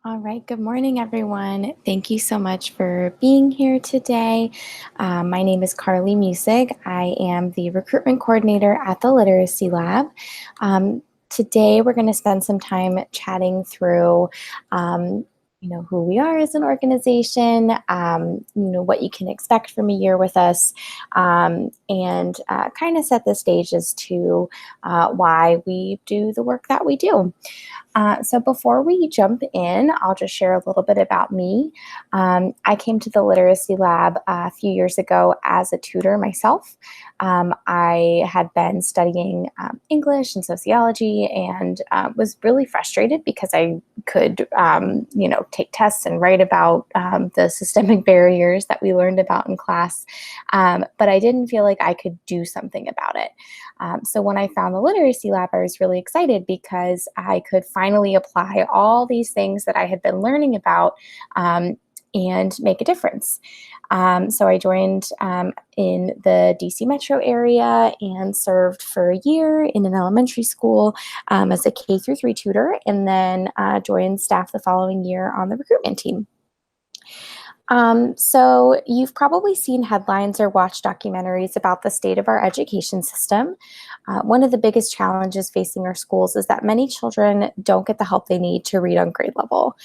All right, good morning, everyone. Thank you so much for being here today. My name is Carly Musig. I am the recruitment coordinator at the Literacy Lab. Today, we're going to spend some time chatting through who we are as an organization, what you can expect from a year with us, and kind of set the stage as to why we do the work that we do. So before we jump in, I'll just share a little bit about me. I came to the Literacy Lab a few years ago as a tutor myself. I had been studying English and sociology and was really frustrated because I could, take tests and write about the systemic barriers that we learned about in class, but I didn't feel like I could do something about it. So when I found the Literacy Lab, I was really excited because I could finally apply all these things that I had been learning about and make a difference. So I joined in the DC metro area and served for a year in an elementary school as a K-3 tutor, and then joined staff the following year on the recruitment team. So you've probably seen headlines or watched documentaries about the state of our education system. One of the biggest challenges facing our schools is that many children don't get the help they need to read on grade level.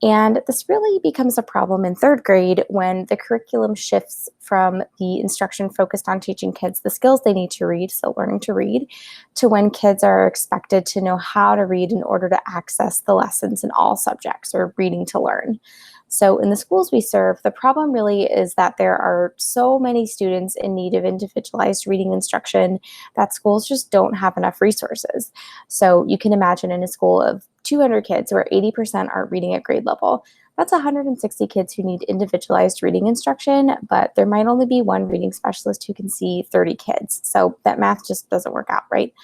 And this really becomes a problem in third grade when the curriculum shifts from the instruction focused on teaching kids the skills they need to read, so learning to read, to when kids are expected to know how to read in order to access the lessons in all subjects or reading to learn. So in the schools we serve, the problem really is that there are so many students in need of individualized reading instruction that schools just don't have enough resources. So you can imagine in a school of 200 kids where 80% aren't reading at grade level. That's 160 kids who need individualized reading instruction, but there might only be one reading specialist who can see 30 kids. So that math just doesn't work out, right?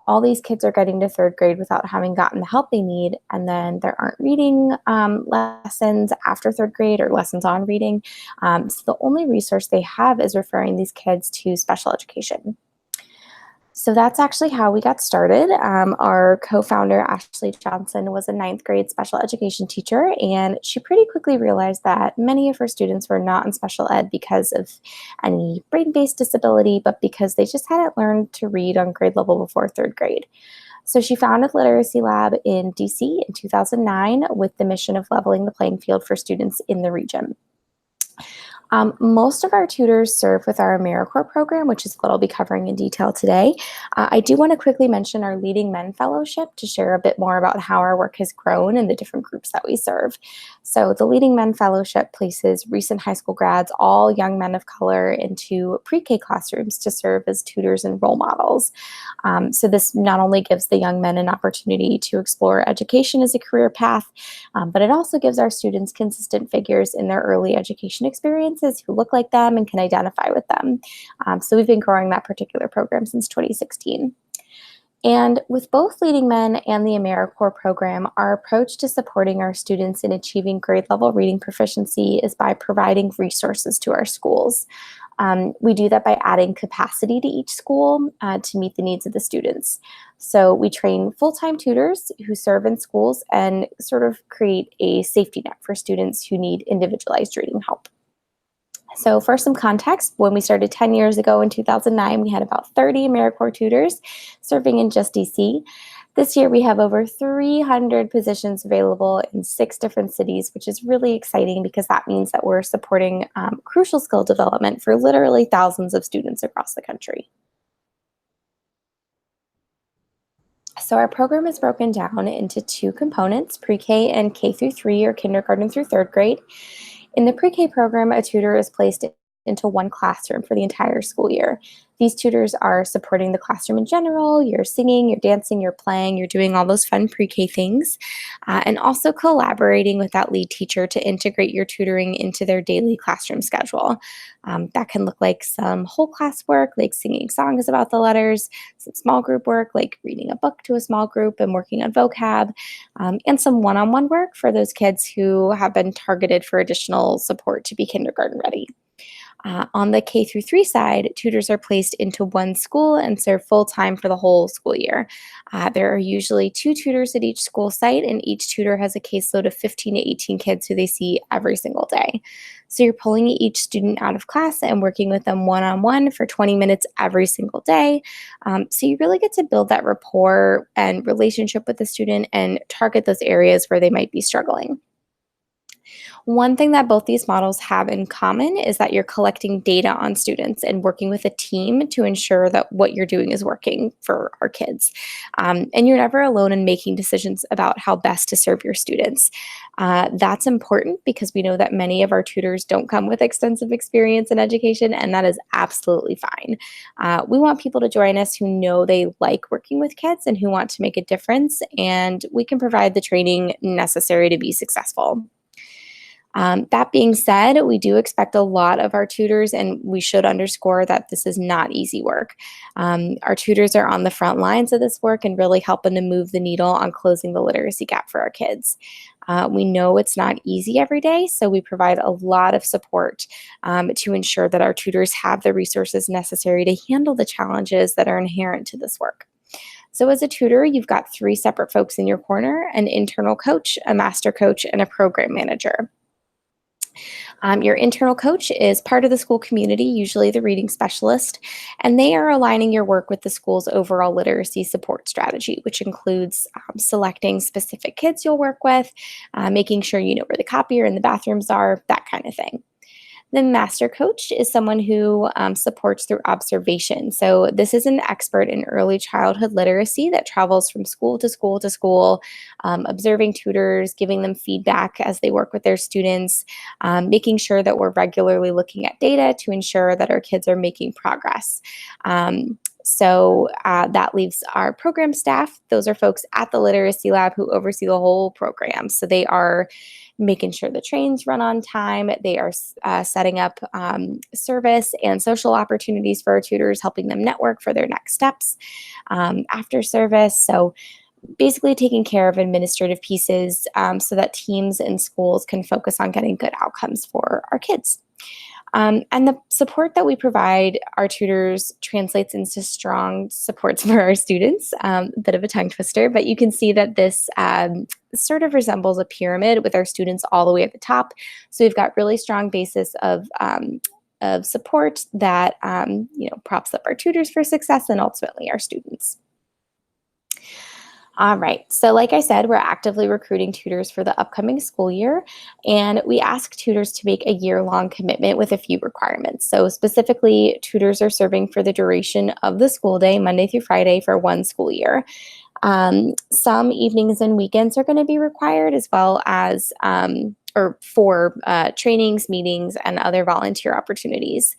All these kids are getting to third grade without having gotten the help they need, and then there aren't reading lessons after third grade or lessons on reading. So the only resource they have is referring these kids to special education. So that's actually how we got started. Our co-founder, Ashley Johnson, was a ninth grade special education teacher, and she pretty quickly realized that many of her students were not in special ed because of any brain-based disability, but because they just hadn't learned to read on grade level before third grade. So she founded Literacy Lab in DC in 2009 with the mission of leveling the playing field for students in the region. Most of our tutors serve with our AmeriCorps program, which is what I'll be covering in detail today. I do want to quickly mention our Leading Men Fellowship to share a bit more about how our work has grown and the different groups that we serve. So the Leading Men Fellowship places recent high school grads, all young men of color, into pre-K classrooms to serve as tutors and role models. So this not only gives the young men an opportunity to explore education as a career path, but it also gives our students consistent figures in their early education experiences who look like them and can identify with them. So we've been growing that particular program since 2016. And with both Leading Men and the AmeriCorps program, our approach to supporting our students in achieving grade level reading proficiency is by providing resources to our schools. We do that by adding capacity to each school to meet the needs of the students. So we train full-time tutors who serve in schools and sort of create a safety net for students who need individualized reading help. So for some context, when we started 10 years ago in 2009, we had about 30 AmeriCorps tutors serving in just DC. This year, we have over 300 positions available in 6 different cities, which is really exciting because that means that we're supporting crucial skill development for literally thousands of students across the country. So our program is broken down into 2 components, pre-K and K-3 or kindergarten through third grade. In the pre-K program, a tutor is placed into one classroom for the entire school year. These tutors are supporting the classroom in general. You're singing, you're dancing, you're playing, you're doing all those fun pre-K things, and also collaborating with that lead teacher to integrate your tutoring into their daily classroom schedule. That can look like some whole class work, like singing songs about the letters, some small group work, like reading a book to a small group and working on vocab, and some one-on-one work for those kids who have been targeted for additional support to be kindergarten ready. On the K through 3 side, tutors are placed into one school and serve full-time for the whole school year. There are usually 2 tutors at each school site, and each tutor has a caseload of 15 to 18 kids who they see every single day. So you're pulling each student out of class and working with them one-on-one for 20 minutes every single day. So you really get to build that rapport and relationship with the student and target those areas where they might be struggling. One thing that both these models have in common is that you're collecting data on students and working with a team to ensure that what you're doing is working for our kids. And you're never alone in making decisions about how best to serve your students. That's important because we know that many of our tutors don't come with extensive experience in education, and that is absolutely fine. We want people to join us who know they like working with kids and who want to make a difference, and we can provide the training necessary to be successful. That being said, we do expect a lot of our tutors, and we should underscore that this is not easy work. Our tutors are on the front lines of this work and really helping to move the needle on closing the literacy gap for our kids. We know it's not easy every day, so we provide a lot of support to ensure that our tutors have the resources necessary to handle the challenges that are inherent to this work. So as a tutor, you've got 3 separate folks in your corner: an internal coach, a master coach, and a program manager. Your internal coach is part of the school community, usually the reading specialist, and they are aligning your work with the school's overall literacy support strategy, which includes selecting specific kids you'll work with, making sure you know where the copier and the bathrooms are, that kind of thing. The master coach is someone who supports through observation. So this is an expert in early childhood literacy that travels from school to school to school, observing tutors, giving them feedback as they work with their students, making sure that we're regularly looking at data to ensure that our kids are making progress. That leaves our program staff. Those are folks at the Literacy Lab who oversee the whole program. So they are making sure the trains run on time. They are setting up service and social opportunities for our tutors, helping them network for their next steps after service. So basically taking care of administrative pieces so that teams and schools can focus on getting good outcomes for our kids. And the support that we provide our tutors translates into strong supports for our students. A bit of a tongue twister, but you can see that this sort of resembles a pyramid with our students all the way at the top. So we've got really strong basis of support that props up our tutors for success and ultimately our students. All right, so like I said, we're actively recruiting tutors for the upcoming school year, and we ask tutors to make a year-long commitment with a few requirements. So specifically, tutors are serving for the duration of the school day, Monday through Friday, for one school year. Some evenings and weekends are going to be required, as well as for trainings, meetings, and other volunteer opportunities.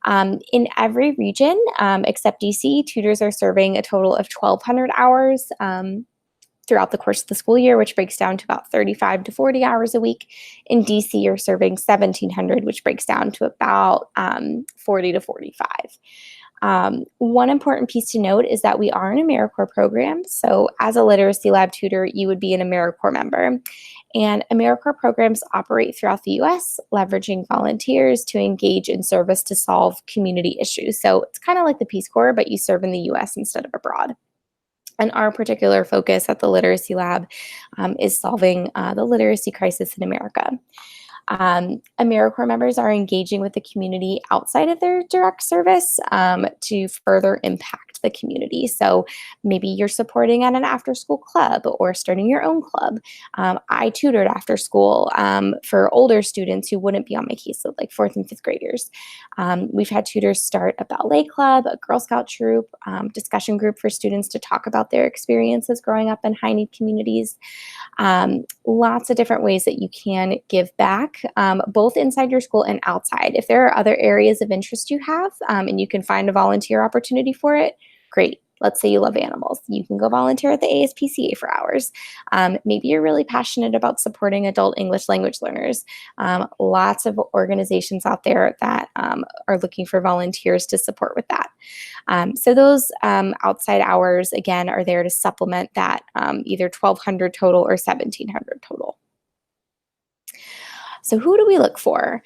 In every region, except DC, tutors are serving a total of 1,200 hours throughout the course of the school year, which breaks down to about 35 to 40 hours a week. In DC, you're serving 1,700, which breaks down to about 40 to 45. One important piece to note is that we are an AmeriCorps program. So as a Literacy Lab tutor, you would be an AmeriCorps member. And AmeriCorps programs operate throughout the US, leveraging volunteers to engage in service to solve community issues. So it's kind of like the Peace Corps, but you serve in the US instead of abroad. And our particular focus at the Literacy Lab is solving the literacy crisis in America. AmeriCorps members are engaging with the community outside of their direct service to further impact the community. So maybe you're supporting at an after-school club or starting your own club. I tutored after school for older students who wouldn't be on my case, so like 4th and 5th graders. We've had tutors start a ballet club, a Girl Scout troop, discussion group for students to talk about their experiences growing up in high-need communities. Lots of different ways that you can give back, both inside your school and outside. If there are other areas of interest you have and you can find a volunteer opportunity for it, great. Let's say you love animals. You can go volunteer at the ASPCA for hours. Maybe you're really passionate about supporting adult English language learners. Lots of organizations out there that are looking for volunteers to support with that. So those outside hours, again, are there to supplement that either 1,200 total or 1,700 total. So who do we look for?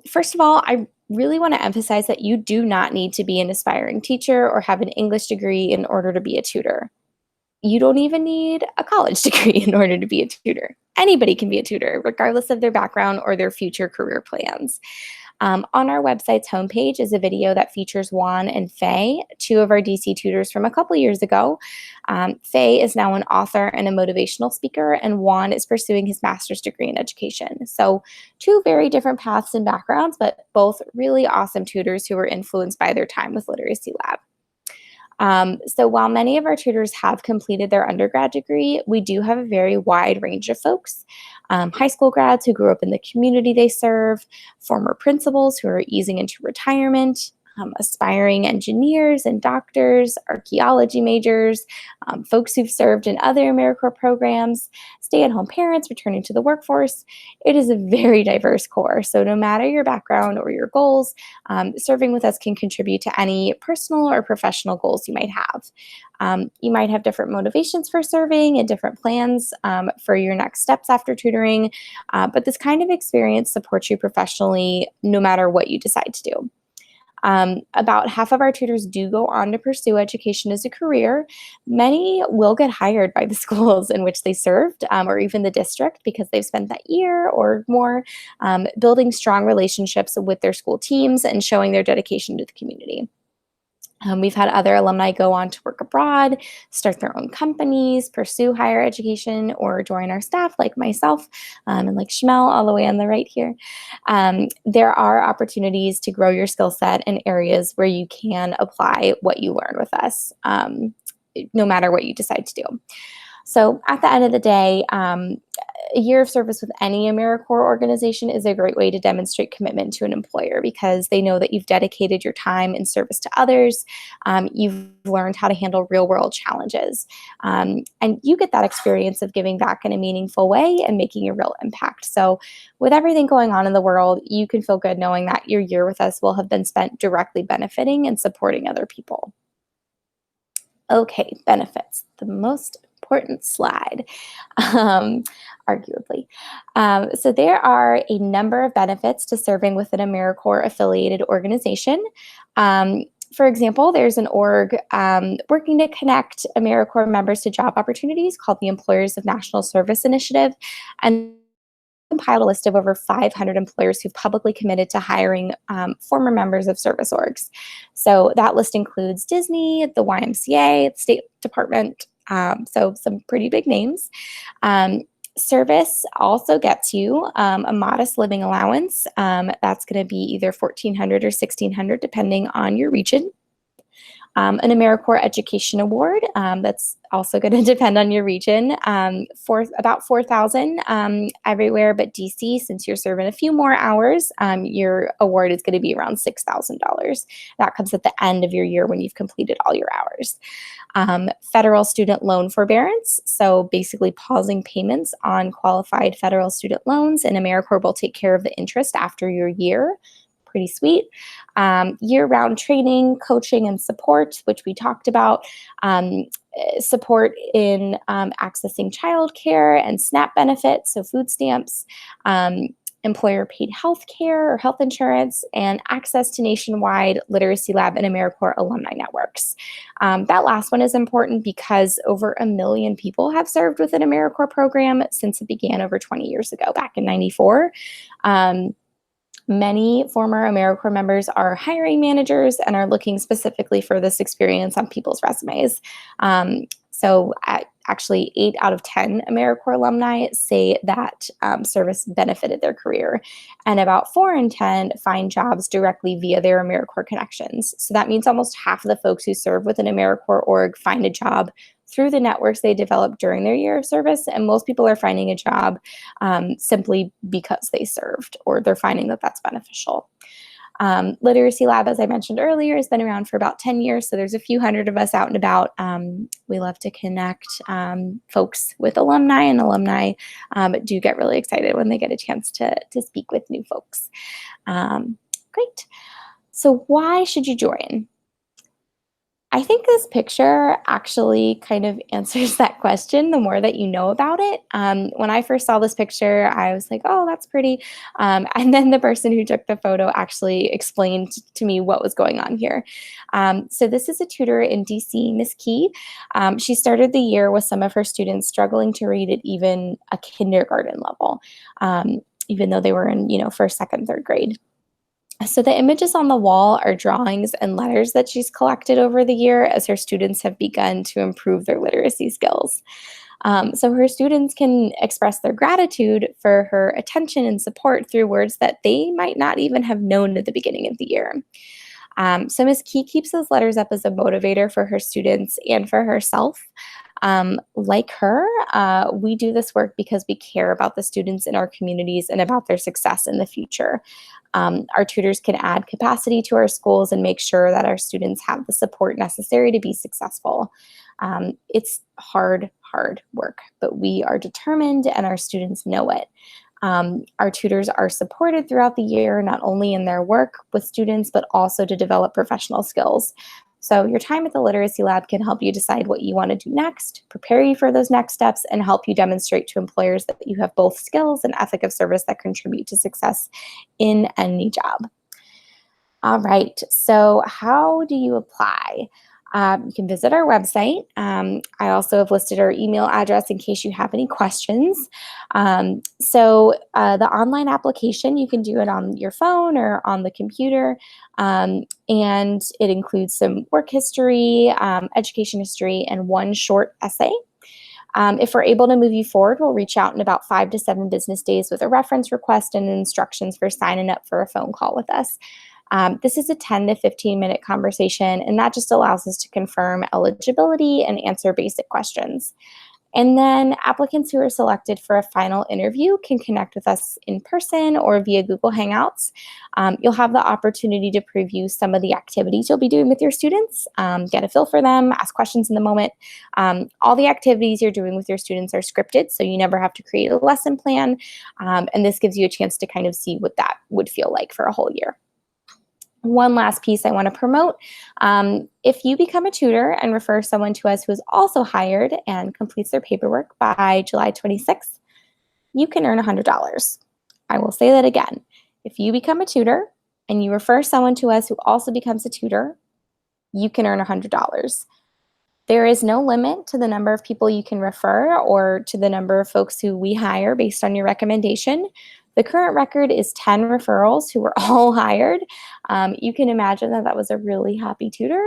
First of all, I really want to emphasize that you do not need to be an aspiring teacher or have an English degree in order to be a tutor. You don't even need a college degree in order to be a tutor. Anybody can be a tutor, regardless of their background or their future career plans. On our website's homepage is a video that features Juan and Faye, two of our DC tutors from a couple years ago. Faye is now an author and a motivational speaker, and Juan is pursuing his master's degree in education. So two very different paths and backgrounds, but both really awesome tutors who were influenced by their time with Literacy Lab. So while many of our tutors have completed their undergrad degree, we do have a very wide range of folks. High school grads who grew up in the community they serve, former principals who are easing into retirement, aspiring engineers and doctors, archaeology majors, folks who've served in other AmeriCorps programs, stay-at-home parents returning to the workforce. It is a very diverse core. So no matter your background or your goals, serving with us can contribute to any personal or professional goals you might have. You might have different motivations for serving and different plans for your next steps after tutoring, but this kind of experience supports you professionally no matter what you decide to do. About half of our tutors do go on to pursue education as a career. Many will get hired by the schools in which they served or even the district because they've spent that year or more building strong relationships with their school teams and showing their dedication to the community. We've had other alumni go on to work abroad, start their own companies, pursue higher education, or join our staff like myself and like Shmel all the way on the right here. There are opportunities to grow your skill set in areas where you can apply what you learn with us, no matter what you decide to do. So at the end of the day, a year of service with any AmeriCorps organization is a great way to demonstrate commitment to an employer because they know that you've dedicated your time in service to others. You've learned how to handle real world challenges. And you get that experience of giving back in a meaningful way and making a real impact. So with everything going on in the world, you can feel good knowing that your year with us will have been spent directly benefiting and supporting other people. Okay, benefits, the most important slide, arguably. So there are a number of benefits to serving with an AmeriCorps affiliated organization. For example, there's an org working to connect AmeriCorps members to job opportunities called the Employers of National Service Initiative, and compiled a list of over 500 employers who've publicly committed to hiring former members of service orgs. So that list includes Disney, the YMCA, the State Department, so some pretty big names. Service also gets you a modest living allowance. That's going to be either $1,400 or $1,600 depending on your region. An AmeriCorps Education Award, that's also going to depend on your region, for about $4,000 everywhere but DC. Since you're serving a few more hours, your award is going to be around $6,000. That comes at the end of your year when you've completed all your hours. Federal student loan forbearance, so basically pausing payments on qualified federal student loans, and AmeriCorps will take care of the interest after your year. Pretty sweet. Year-round training, coaching, and support, which we talked about. Support in accessing childcare and SNAP benefits, so food stamps, employer-paid health care or health insurance, and access to nationwide Literacy Lab and AmeriCorps alumni networks. That last one is important because over 1 million people have served with an AmeriCorps program since it began over 20 years ago, back in '94. Many former AmeriCorps members are hiring managers and are looking specifically for this experience on people's resumes. Actually, 8 out of 10 AmeriCorps alumni say that service benefited their career, and about 4 in 10 find jobs directly via their AmeriCorps connections. So that means almost half of the folks who serve with an AmeriCorps org find a job through the networks they developed during their year of service, and most people are finding a job simply because they served, or they're finding that that's beneficial. Literacy Lab, as I mentioned earlier, has been around for about 10 years, so there's a few hundred of us out and about. We love to connect folks with alumni, and alumni do get really excited when they get a chance to speak with new folks. Great. So why should you join? I think this picture actually kind of answers that question the more that you know about it. When I first saw this picture, I was like, oh, that's pretty. And then the person who took the photo actually explained to me what was going on here. So this is a tutor in DC, Miss Key. She started the year with some of her students struggling to read at even a kindergarten level, even though they were in, first, second, third grade. So the images on the wall are drawings and letters that she's collected over the year as her students have begun to improve their literacy skills. So her students can express their gratitude for her attention and support through words that they might not even have known at the beginning of the year. So Ms. Key keeps those letters up as a motivator for her students and for herself. Like her, we do this work because we care about the students in our communities and about their success in the future. Our tutors can add capacity to our schools and make sure that our students have the support necessary to be successful. It's hard work, but we are determined and our students know it. Our tutors are supported throughout the year, not only in their work with students, but also to develop professional skills. So your time at the Literacy Lab can help you decide what you want to do next, prepare you for those next steps, and help you demonstrate to employers that you have both skills and ethic of service that contribute to success in any job. All right, so how do you apply? You can visit our website. I also have listed our email address in case you have any questions. The online application, you can do it on your phone or on the computer, and it includes some work history, education history, and one short essay. If we're able to move you forward, we'll reach out in about 5 to 7 business days with a reference request and instructions for signing up for a phone call with us. This is a 10 to 15-minute conversation, and that just allows us to confirm eligibility and answer basic questions. And then applicants who are selected for a final interview can connect with us in person or via Google Hangouts. You'll have the opportunity to preview some of the activities you'll be doing with your students, get a feel for them, ask questions in the moment. All the activities you're doing with your students are scripted, so you never have to create a lesson plan. And this gives you a chance to kind of see what that would feel like for a whole year. One last piece I want to promote. If you become a tutor and refer someone to us who is also hired and completes their paperwork by July 26th, you can earn $100. I will say that again. If you become a tutor and you refer someone to us who also becomes a tutor, you can earn $100. There is no limit to the number of people you can refer or to the number of folks who we hire based on your recommendation. The current record is 10 referrals who were all hired. You can imagine that that was a really happy tutor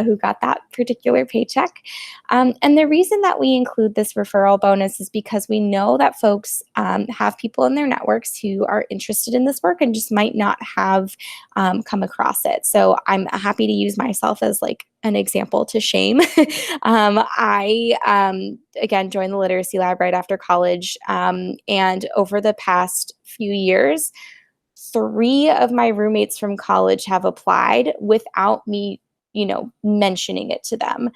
who got that particular paycheck. And the reason that we include this referral bonus is because we know that folks have people in their networks who are interested in this work and just might not have come across it. So I'm happy to use myself as like an example to shame. I, again, joined the Literacy Lab right after college. And over the past few years, 3 of my roommates from college have applied without me, mentioning it to them.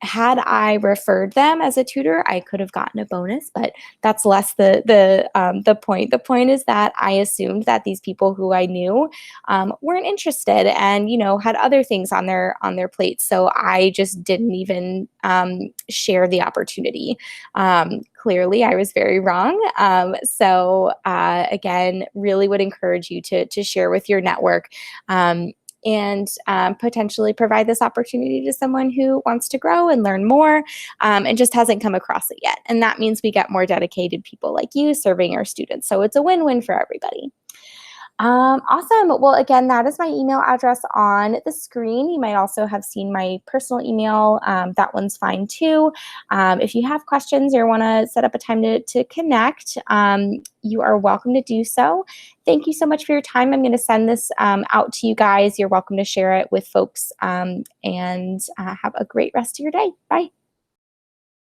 Had I referred them as a tutor, I could have gotten a bonus, but that's less the point. The point is that I assumed that these people who I knew weren't interested and had other things on their plates, so I just didn't even share the opportunity. Clearly, I was very wrong. Again, really would encourage you to share with your network. And potentially provide this opportunity to someone who wants to grow and learn more and just hasn't come across it yet. And that means we get more dedicated people like you serving our students. So it's a win-win for everybody. Awesome. Well, again, that is my email address on the screen. You might also have seen my personal email. That one's fine too. If you have questions or want to set up a time to connect, you are welcome to do so. Thank you so much for your time. I'm going to send this out to you guys. You're welcome to share it with folks and have a great rest of your day. Bye.